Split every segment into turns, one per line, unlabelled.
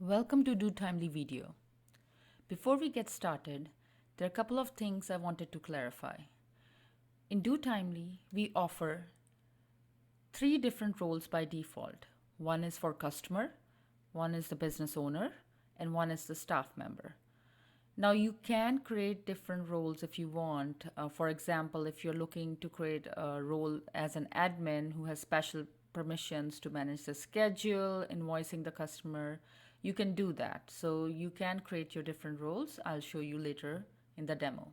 Welcome to Do Timely video. Before we get started, there are a couple of things I wanted to clarify. In Do Timely, we offer three different roles by default. One is for customer, one is the business owner, and one is the staff member. Now you can create different roles if you want. For example, if you're looking to create a role as an admin who has special permissions to manage the schedule, invoicing the customer, you can do that. So you can create your different roles. I'll show you later in the demo.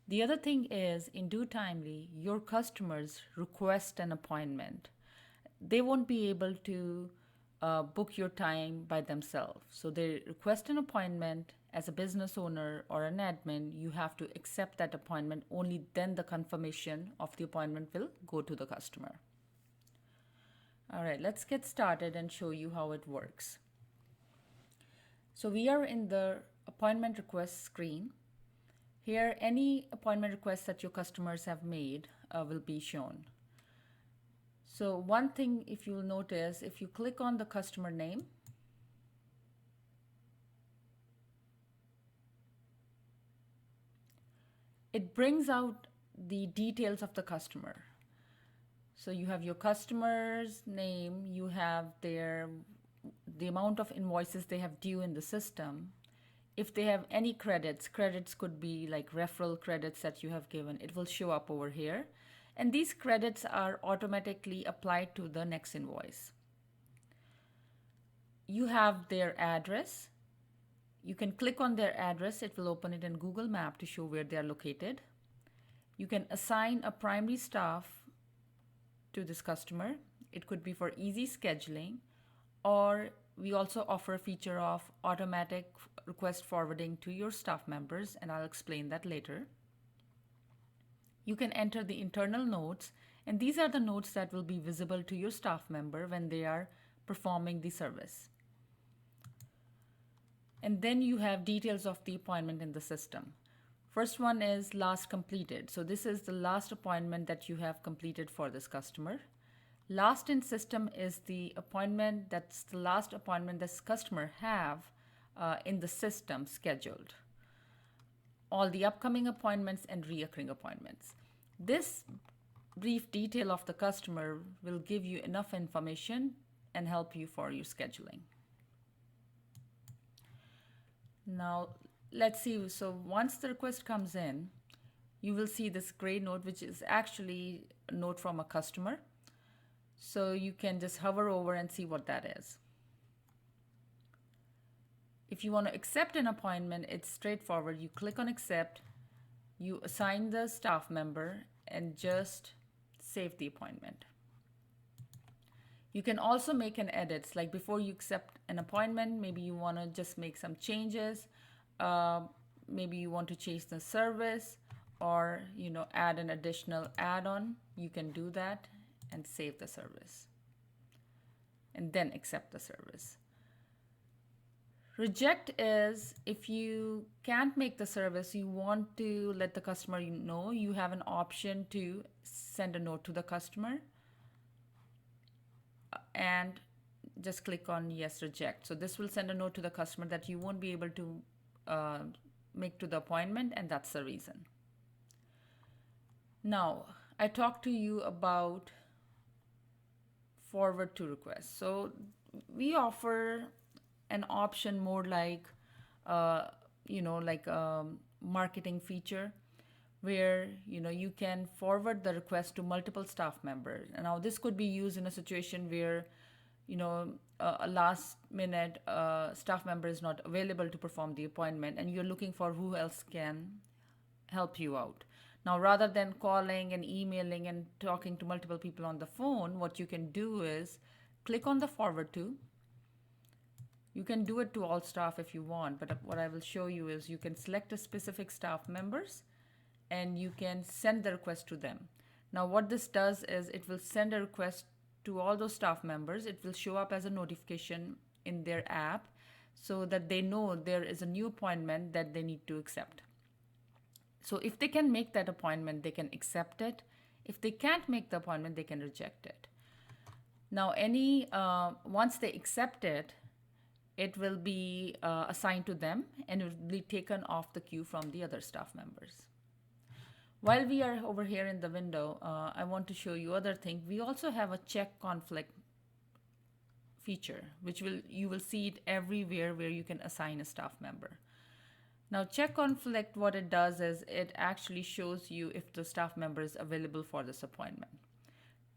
The other thing is in Do Timely, your customers request an appointment. They won't be able to book your time by themselves. So they request an appointment. As a business owner or an admin, you have to accept that appointment. Only then the confirmation of the appointment will go to the customer. All right, let's get started and show you how it works. So we are in the appointment request screen. Here, any appointment requests that your customers have made will be shown. So one thing, if you'll notice, if you click on the customer name, it brings out the details of the customer. So you have your customer's name, you have the amount of invoices they have due in the system. If they have any credits could be like referral credits that you have given, it will show up over here. And these credits are automatically applied to the next invoice. You have their address. You can click on their address. It will open it in Google Map to show where they are located. You can assign a primary staff to this customer. It could be for easy scheduling, or we also offer a feature of automatic request forwarding to your staff members, and I'll explain that later. You can enter the internal notes, and these are the notes that will be visible to your staff member when they are performing the service. And then you have details of the appointment in the system. First one is last completed. So this is the last appointment that you have completed for this customer. Last in system is the appointment, that's the last appointment this customer have in the system scheduled. All the upcoming appointments and reoccurring appointments. This brief detail of the customer will give you enough information and help you for your scheduling. Now let's see, so once the request comes in, you will see this gray note, which is actually a note from a customer. So you can just hover over and see what that is. If you want to accept an appointment, it's straightforward. You click on accept, you assign the staff member, and just save the appointment. You can also make an edits, like before you accept an appointment, maybe you want to just make some changes. Maybe you want to change the service or add an additional add-on. You can do that and save the service and then accept the service. Reject is if you can't make the service, you want to let the customer know, you have an option to send a note to the customer and just click on yes, reject. So this will send a note to the customer that you won't be able to make to the appointment, and that's the reason. Now, I talked to you about forward to request. So we offer an option more like marketing feature where you can forward the request to multiple staff members. And now this could be used in a situation where a last minute staff member is not available to perform the appointment and you're looking for who else can help you out. Now, rather than calling and emailing and talking to multiple people on the phone, what you can do is click on the forward to. You can do it to all staff if you want, but what I will show you is you can select a specific staff members and you can send the request to them. Now, what this does is it will send a request to all those staff members. It will show up as a notification in their app so that they know there is a new appointment that they need to accept. So if they can make that appointment, they can accept it. If they can't make the appointment, they can reject it. Now, once they accept it, it will be assigned to them and it will be taken off the queue from the other staff members. While we are over here in the window, I want to show you other thing. We also have a check conflict feature, which you will see it everywhere where you can assign a staff member. Now, check conflict, what it does is it actually shows you if the staff member is available for this appointment.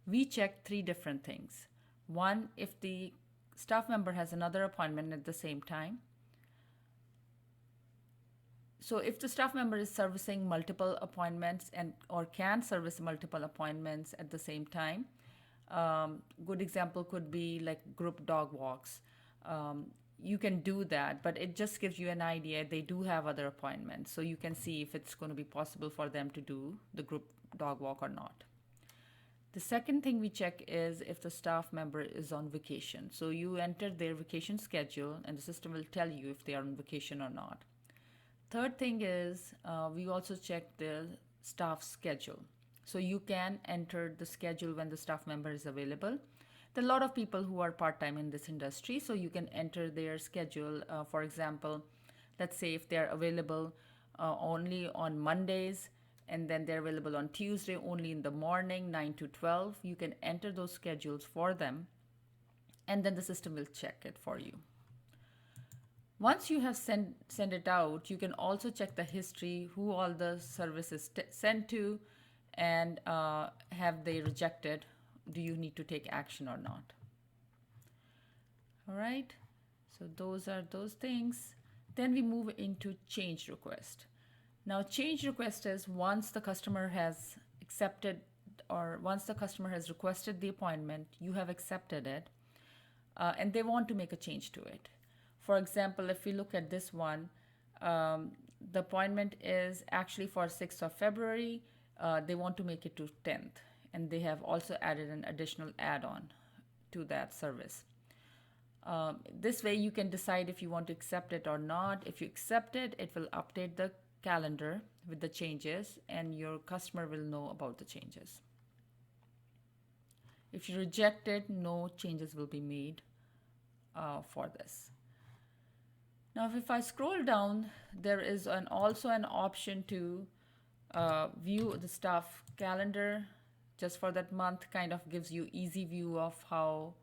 We check three different things. One, if the staff member has another appointment at the same time. So if the staff member is servicing multiple appointments or can service multiple appointments at the same time, good example could be like group dog walks. You can do that, but it just gives you an idea. They do have other appointments, so you can see if it's going to be possible for them to do the group dog walk or not. The second thing we check is if the staff member is on vacation. So you enter their vacation schedule and the system will tell you if they are on vacation or not. Third thing is we also check the staff schedule. So you can enter the schedule when the staff member is available. There are a lot of people who are part-time in this industry, so you can enter their schedule. For example, let's say if they're available only on Mondays, and then they're available on Tuesday only in the morning, 9 to 12. You can enter those schedules for them, and then the system will check it for you. Once you have sent it out, you can also check the history, who all the services sent to, and have they rejected? Do you need to take action or not? All right, so those are those things. Then we move into change request. Now, change request is once the customer has accepted or once the customer has requested the appointment, you have accepted it, and they want to make a change to it. For example, if we look at this one, the appointment is actually for 6th of February. They want to make it to 10th, and they have also added an additional add-on to that service. This way you can decide if you want to accept it or not. If you accept it, it will update the calendar with the changes and your customer will know about the changes. If you reject it, no changes will be made for this. Now, if I scroll down, there is also an option to view the staff calendar just for that month. Kind of gives you easy view of how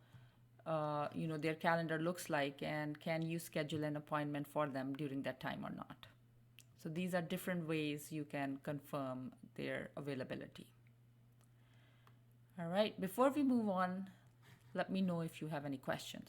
their calendar looks like, and can you schedule an appointment for them during that time or not. So these are different ways you can confirm their availability. All right, before we move on, let me know if you have any questions.